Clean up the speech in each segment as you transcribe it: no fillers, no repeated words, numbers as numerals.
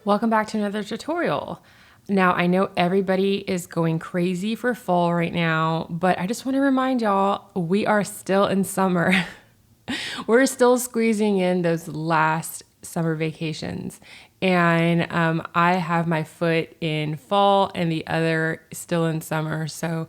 Welcome back to another tutorial. Now, I know everybody is going crazy for fall right now, but I just want to remind y'all, we are still in summer. We're still squeezing in those last summer vacations. And I have my foot in fall and the other still in summer. So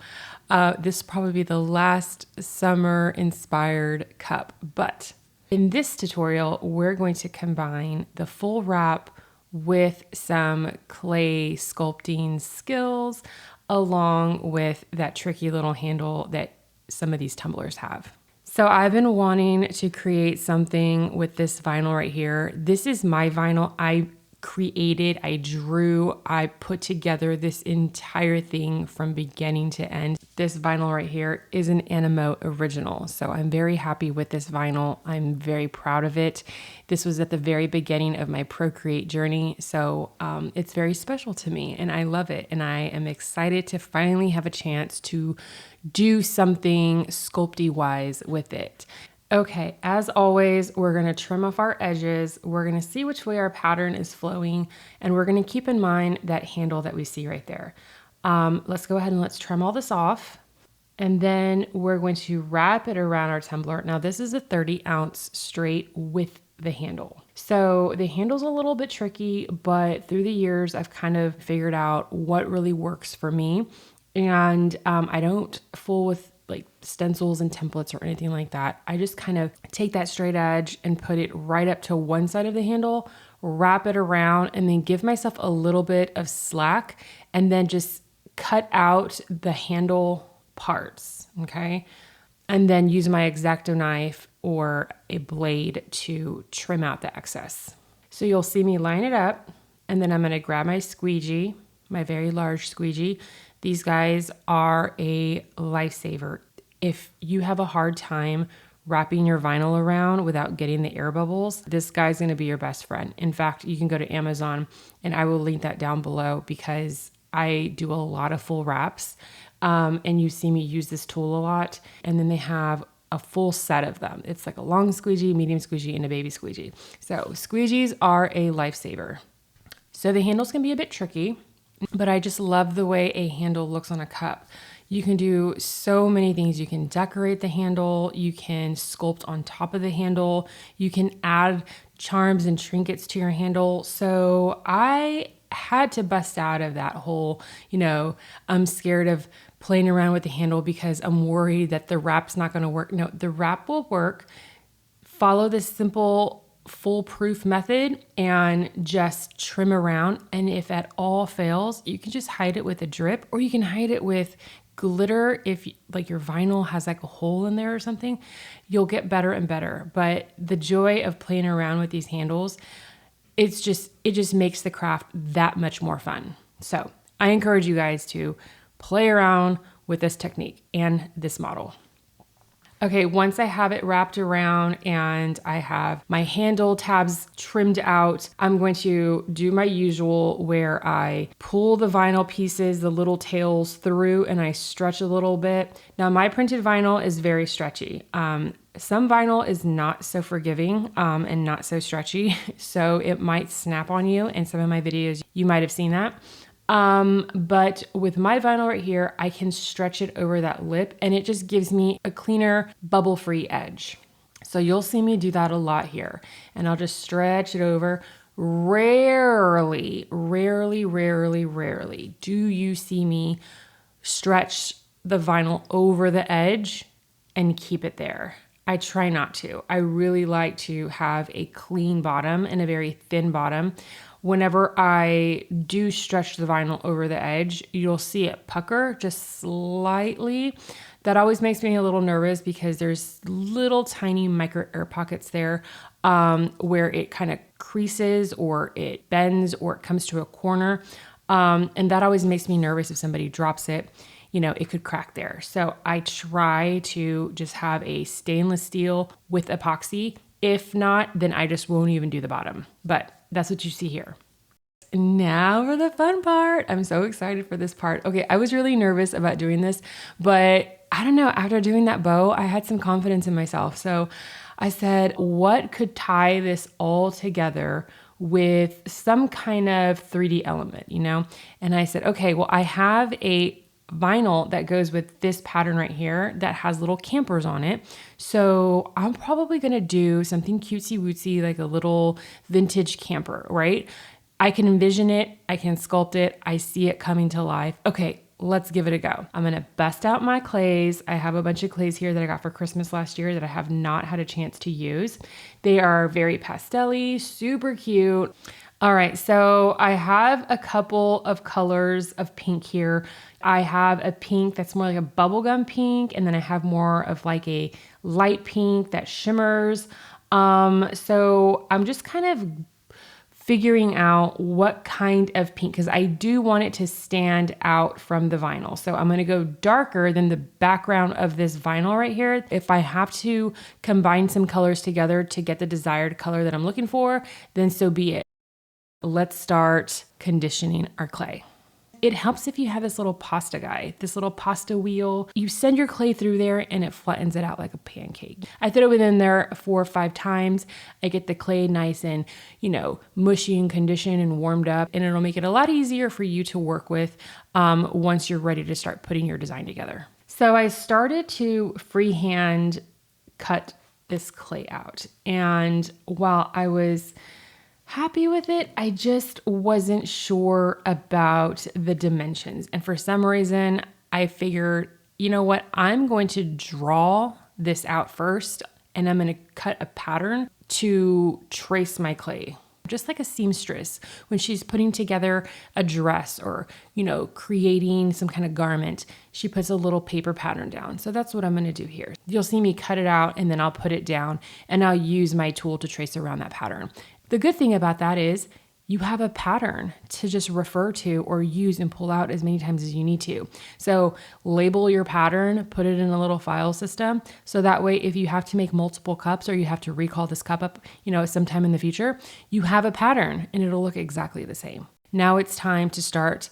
this will probably be the last summer inspired cup. But in this tutorial, we're going to combine the full wrap with some clay sculpting skills along with that tricky little handle that some of these tumblers have. So I've been wanting to create something with this vinyl right here. This is my vinyl. I created, I drew, I put together this entire thing from beginning to end. This vinyl right here is an Animo original. So I'm very happy with this vinyl. I'm very proud of it. This was at the very beginning of my Procreate journey. So it's very special to me and I love it. And I am excited to finally have a chance to do something sculpty wise with it. Okay, as always, we're gonna trim off our edges. We're gonna see which way our pattern is flowing, and we're gonna keep in mind that handle that we see right there. Let's go ahead and let's trim all this off. And then we're going to wrap it around our tumbler. Now this is a 30-ounce straight with the handle. So the handle's a little bit tricky, but through the years, I've kind of figured out what really works for me. And I don't fool with like stencils and templates or anything like that. I just kind of take that straight edge and put it right up to one side of the handle, wrap it around, and then give myself a little bit of slack and then just cut out the handle parts, okay? And then use my X-Acto knife or a blade to trim out the excess. So you'll see me line it up, and then I'm gonna grab my squeegee, my very large squeegee. These guys are a lifesaver. If you have a hard time wrapping your vinyl around without getting the air bubbles, this guy's gonna be your best friend. In fact, you can go to Amazon and I will link that down below because I do a lot of full wraps and you see me use this tool a lot. And then they have a full set of them. It's like a long squeegee, medium squeegee, and a baby squeegee. So squeegees are a lifesaver. So the handles can be a bit tricky, but I just love the way a handle looks on a cup. You can do so many things. You can decorate the handle, you can sculpt on top of the handle, you can add charms and trinkets to your handle. So I had to bust out of that whole, I'm scared of playing around with the handle because I'm worried that the wrap's not gonna work. No, the wrap will work. Follow this simple foolproof method and just trim around. And if at all fails, you can just hide it with a drip or you can hide it with glitter. If like your vinyl has like a hole in there or something, you'll get better and better. But the joy of playing around with these handles, it just makes the craft that much more fun. So I encourage you guys to play around with this technique and this model. Okay, once I have it wrapped around and I have my handle tabs trimmed out, I'm going to do my usual where I pull the vinyl pieces, the little tails through, and I stretch a little bit. Now my printed vinyl is very stretchy. Some vinyl is not so forgiving and not so stretchy, so it might snap on you. In some of my videos, you might have seen that. But with my vinyl right here, I can stretch it over that lip and it just gives me a cleaner bubble-free edge. So you'll see me do that a lot here and I'll just stretch it over. Rarely do you see me stretch the vinyl over the edge and keep it there. I try not to. I really like to have a clean bottom and a very thin bottom. Whenever I do stretch the vinyl over the edge, you'll see it pucker just slightly. That always makes me a little nervous because there's little tiny micro air pockets there where it kind of creases or it bends or it comes to a corner. And that always makes me nervous if somebody drops it. It could crack there. So I try to just have a stainless steel with epoxy. If not, then I just won't even do the bottom. But that's what you see here. Now for the fun part. I'm so excited for this part. Okay, I was really nervous about doing this, but I don't know, after doing that bow, I had some confidence in myself. So I said, what could tie this all together with some kind of 3D element, you know? And I said, okay, well, I have a vinyl that goes with this pattern right here that has little campers on it. So I'm probably gonna do something cutesy wootsy, like a little vintage camper, right? I can envision it, I can sculpt it, I see it coming to life. Okay, let's give it a go. I'm gonna bust out my clays. I have a bunch of clays here that I got for Christmas last year that I have not had a chance to use. They are very pastel-y, super cute. All right, so I have a couple of colors of pink here. I have a pink that's more like a bubblegum pink, and then I have more of like a light pink that shimmers. So I'm just kind of figuring out what kind of pink, because I do want it to stand out from the vinyl. So I'm gonna go darker than the background of this vinyl right here. If I have to combine some colors together to get the desired color that I'm looking for, then so be it. Let's start conditioning our clay. It helps if you have this little pasta guy, this little pasta wheel. You send your clay through there and it flattens it out like a pancake. I throw it in there 4 or 5 times. I get the clay nice and, you know, mushy and conditioned and warmed up, and it'll make it a lot easier for you to work with once you're ready to start putting your design together. So I started to freehand cut this clay out. And while I was happy with it, I just wasn't sure about the dimensions. And for some reason, I figured, you know what, I'm going to draw this out first, and I'm going to cut a pattern to trace my clay. Just like a seamstress, when she's putting together a dress or, you know, creating some kind of garment, she puts a little paper pattern down. So that's what I'm gonna do here. You'll see me cut it out, and then I'll put it down, and I'll use my tool to trace around that pattern. The good thing about that is you have a pattern to just refer to or use and pull out as many times as you need to. So label your pattern, put it in a little file system. So that way, if you have to make multiple cups or you have to recall this cup up, you know, sometime in the future, you have a pattern and it'll look exactly the same. Now it's time to start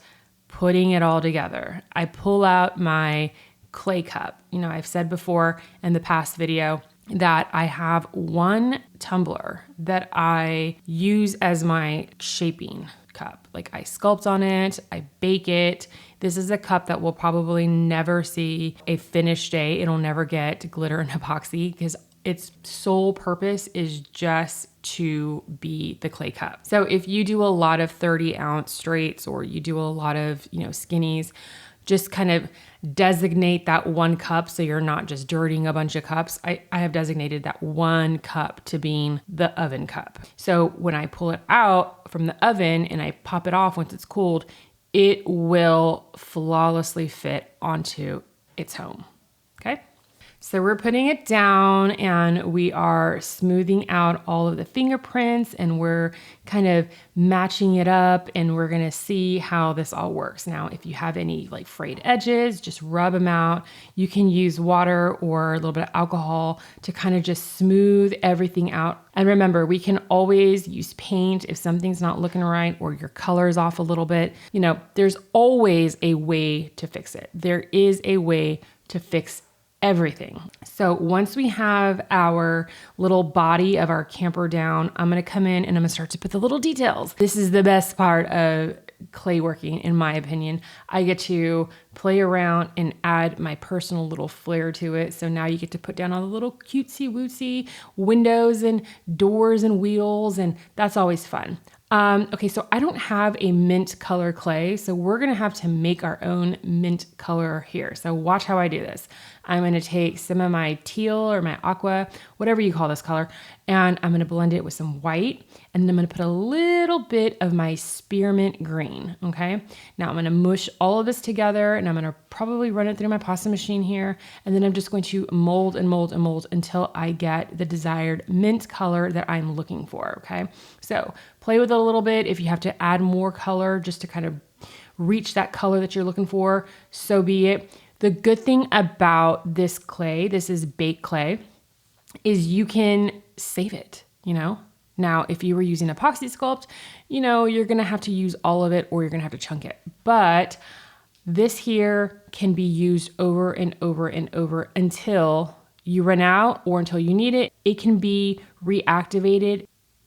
putting it all together. I pull out my clay cup. You know, I've said before in the past video that I have one tumbler that I use as my shaping cup. Like I sculpt on it, I bake it. This is a cup that will probably never see a finished day. It'll never get glitter and epoxy because its sole purpose is just to be the clay cup. So if you do a lot of 30-ounce straights or you do a lot of, you know, skinnies, just kind of designate that one cup so you're not just dirtying a bunch of cups. I have designated that one cup to being the oven cup. So when I pull it out from the oven and I pop it off once it's cooled, it will flawlessly fit onto its home, okay? So we're putting it down and we are smoothing out all of the fingerprints and we're kind of matching it up, and we're gonna see how this all works. Now, if you have any like frayed edges, just rub them out. You can use water or a little bit of alcohol to kind of just smooth everything out. And remember, we can always use paint if something's not looking right or your color is off a little bit. You know, there's always a way to fix it. There is a way to fix everything. So once we have our little body of our camper down, I'm gonna come in and I'm gonna start to put the little details. This is the best part of clay working, in my opinion. I get to play around and add my personal little flair to it. So now you get to put down all the little cutesy wootsy windows and doors and wheels, and that's always fun. Okay, so I don't have a mint color clay, so we're gonna have to make our own mint color here. So watch how I do this. I'm gonna take some of my teal or my aqua, whatever you call this color, and I'm gonna blend it with some white, and then I'm gonna put a little bit of my spearmint green, okay? Now I'm gonna mush all of this together, and I'm gonna probably run it through my pasta machine here, and then I'm just going to mold and mold and mold until I get the desired mint color that I'm looking for, okay? So play with it a little bit. If you have to add more color just to kind of reach that color that you're looking for, so be it. The good thing about this clay, this is baked clay, is you can save it, you know? Now, if you were using epoxy sculpt, you know, you're gonna have to use all of it or you're gonna have to chunk it. But this here can be used over and over and over until you run out or until you need it. It can be reactivated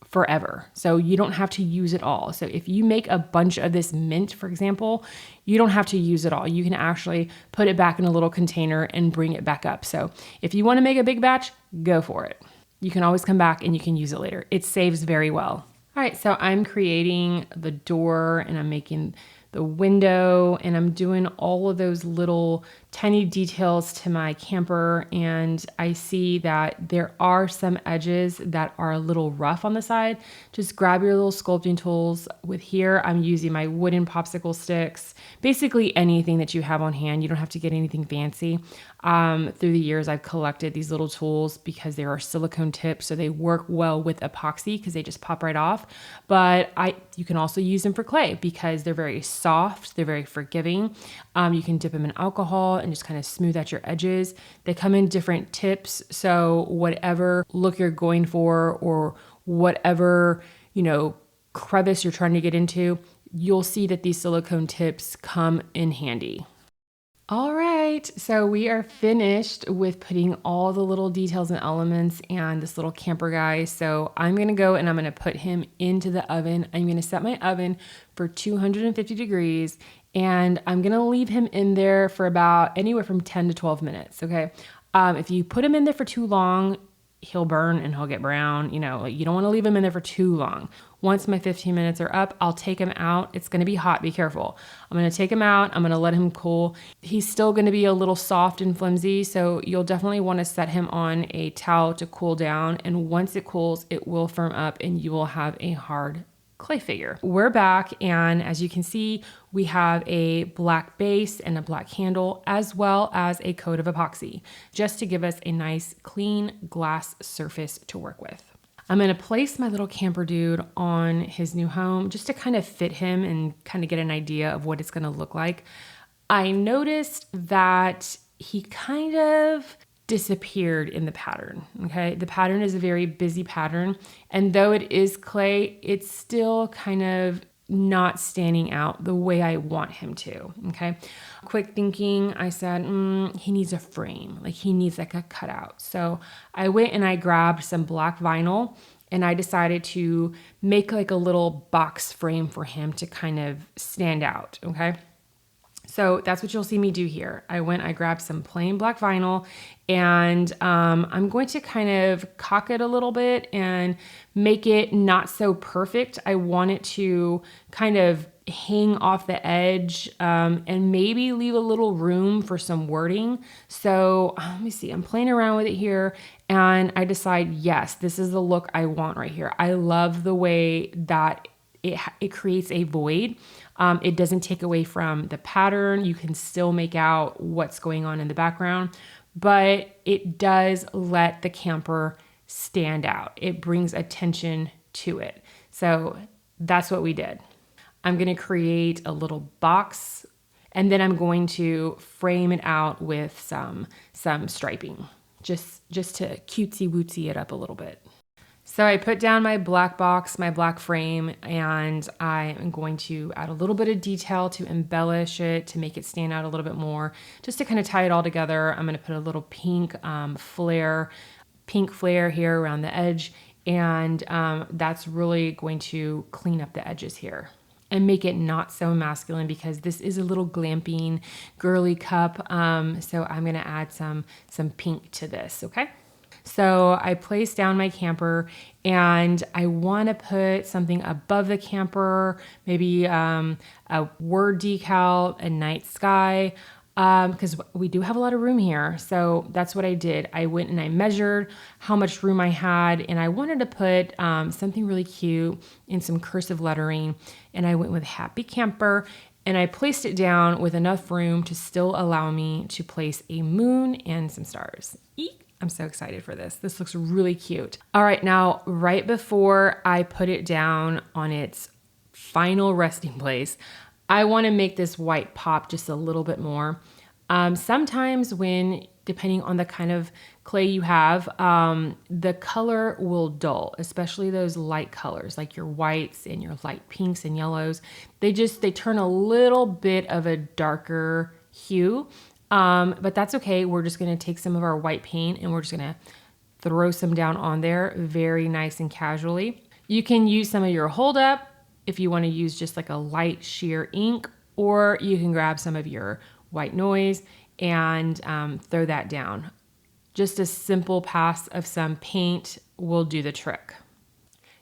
forever. So you don't have to use it all. So if you make a bunch of this mint, for example, you don't have to use it all. You can actually put it back in a little container and bring it back up. So if you want to make a big batch, go for it. You can always come back and you can use it later. It saves very well. All right, so I'm creating the door and I'm making the window and I'm doing all of those little tiny details to my camper, and I see that there are some edges that are a little rough on the side. Just grab your little sculpting tools. With here, I'm using my wooden popsicle sticks, basically anything that you have on hand. You don't have to get anything fancy. Through the years, I've collected these little tools because they are silicone tips, so they work well with epoxy because they just pop right off. But you can also use them for clay because they're very soft, they're very forgiving. You can dip them in alcohol and just kind of smooth out your edges. They come in different tips, so whatever look you're going for or whatever, crevice you're trying to get into, you'll see that these silicone tips come in handy. All right, so we are finished with putting all the little details and elements and this little camper guy. So I'm gonna go and I'm gonna put him into the oven. I'm gonna set my oven for 250 degrees and I'm gonna leave him in there for about anywhere from 10 to 12 minutes, okay? If you put him in there for too long, he'll burn and he'll get brown. You don't want to leave him in there for too long. Once my 15 minutes are up, I'll take him out. It's going to be hot. Be careful. I'm going to take him out. I'm going to let him cool. He's still going to be a little soft and flimsy, so you'll definitely want to set him on a towel to cool down. And once it cools, it will firm up and you will have a hard clay figure. We're back, and as you can see, we have a black base and a black handle as well as a coat of epoxy just to give us a nice clean glass surface to work with. I'm going to place my little camper dude on his new home just to kind of fit him and kind of get an idea of what it's going to look like. I noticed that he kind of disappeared in the pattern, okay? The pattern is a very busy pattern, and though it is clay, it's still kind of not standing out the way I want him to, okay? Quick thinking, I said, he needs a frame, like he needs like a cutout. So I went and I grabbed some black vinyl and I decided to make like a little box frame for him to kind of stand out, okay? So that's what you'll see me do here. I grabbed some plain black vinyl and I'm going to kind of cock it a little bit and make it not so perfect. I want it to kind of hang off the edge and maybe leave a little room for some wording. So let me see, I'm playing around with it here and I decide, yes, this is the look I want right here. I love the way that it creates a void. It doesn't take away from the pattern. You can still make out what's going on in the background, but it does let the camper stand out. It brings attention to it. So that's what we did. I'm going to create a little box and then I'm going to frame it out with some striping, just to cutesy wootsy it up a little bit. So I put down my black box, my black frame, and I am going to add a little bit of detail to embellish it, to make it stand out a little bit more, just to kind of tie it all together. I'm going to put a little pink flare here around the edge, and that's really going to clean up the edges here and make it not so masculine because this is a little glamping girly cup. So I'm going to add some pink to this, okay? So I placed down my camper and I want to put something above the camper, maybe a word decal, a night sky, because we do have a lot of room here. So that's what I did. I went and I measured how much room I had and I wanted to put something really cute in some cursive lettering. And I went with Happy Camper and I placed it down with enough room to still allow me to place a moon and some stars. Eek! I'm so excited for this. This looks really cute. All right, now, right before I put it down on its final resting place, I want to make this white pop just a little bit more. Sometimes depending on the kind of clay you have, the color will dull, especially those light colors like your whites and your light pinks and yellows. They turn a little bit of a darker hue. But that's okay. We're just going to take some of our white paint and we're just going to throw some down on there very nice and casually. You can use some of your hold up if you want to use just like a light sheer ink, or you can grab some of your white noise and throw that down. Just a simple pass of some paint will do the trick.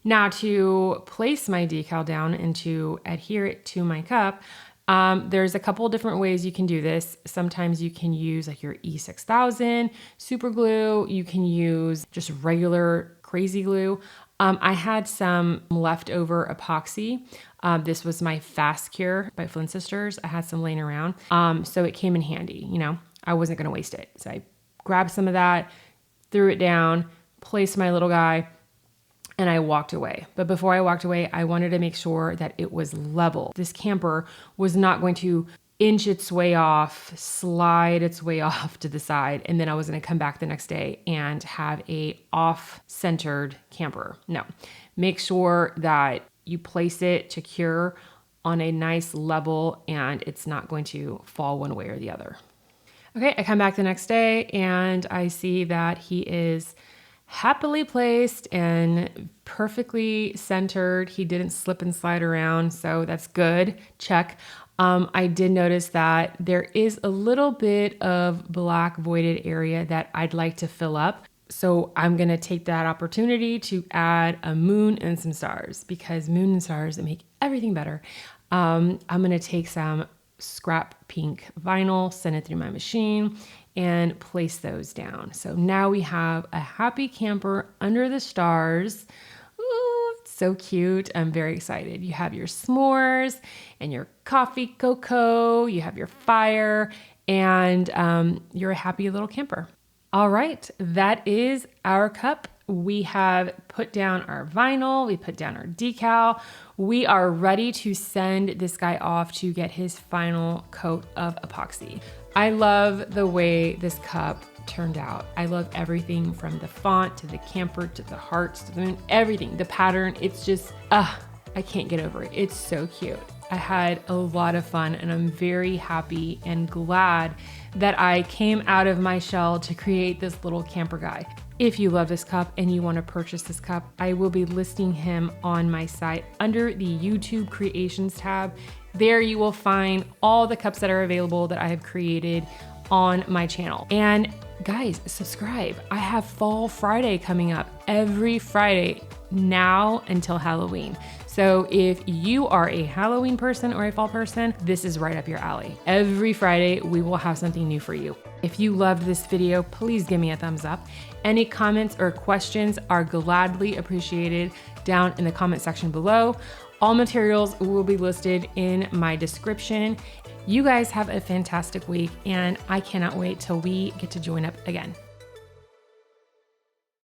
Now to place my decal down and to adhere it to my cup, there's a couple different ways you can do this. Sometimes you can use like your E6000 super glue. You can use just regular crazy glue. I had some leftover epoxy. This was my Fast Cure by Flynn Sisters. I had some laying around. So it came in handy, you know, I wasn't going to waste it. So I grabbed some of that, threw it down, placed my little guy, and I walked away. But before I walked away, I wanted to make sure that it was level. This camper was not going to inch its way off, slide its way off to the side, and then I was going to come back the next day and have a off-centered camper. No, make sure that you place it to cure on a nice level and it's not going to fall one way or the other. Okay, I come back the next day and I see that he is happily placed and perfectly centered. He didn't slip and slide around, so that's good. Check. I did notice that there is a little bit of black voided area that I'd like to fill up. So I'm going to take that opportunity to add a moon and some stars, because moon and stars, they make everything better. I'm going to take some scrap pink vinyl, send it through my machine, and place those down. So now we have a happy camper under the stars. Ooh, so cute. I'm very excited. You have your s'mores and your coffee cocoa, you have your fire, and you're a happy little camper. All right, that is our cup. We have put down our vinyl, we put down our decal. We are ready to send this guy off to get his final coat of epoxy. I love the way this cup turned out. I love everything from the font to the camper to the hearts to the moon, everything, the pattern. It's just, I can't get over it. It's so cute. I had a lot of fun and I'm very happy and glad that I came out of my shell to create this little camper guy. If you love this cup and you want to purchase this cup, I will be listing him on my site under the YouTube Creations tab. There you will find all the cups that are available that I have created on my channel. And guys, subscribe. I have Fall Friday coming up every Friday now until Halloween. So if you are a Halloween person or a fall person, this is right up your alley. Every Friday, we will have something new for you. If you loved this video, please give me a thumbs up. Any comments or questions are gladly appreciated down in the comment section below. All materials will be listed in my description. You guys have a fantastic week, and I cannot wait till we get to join up again.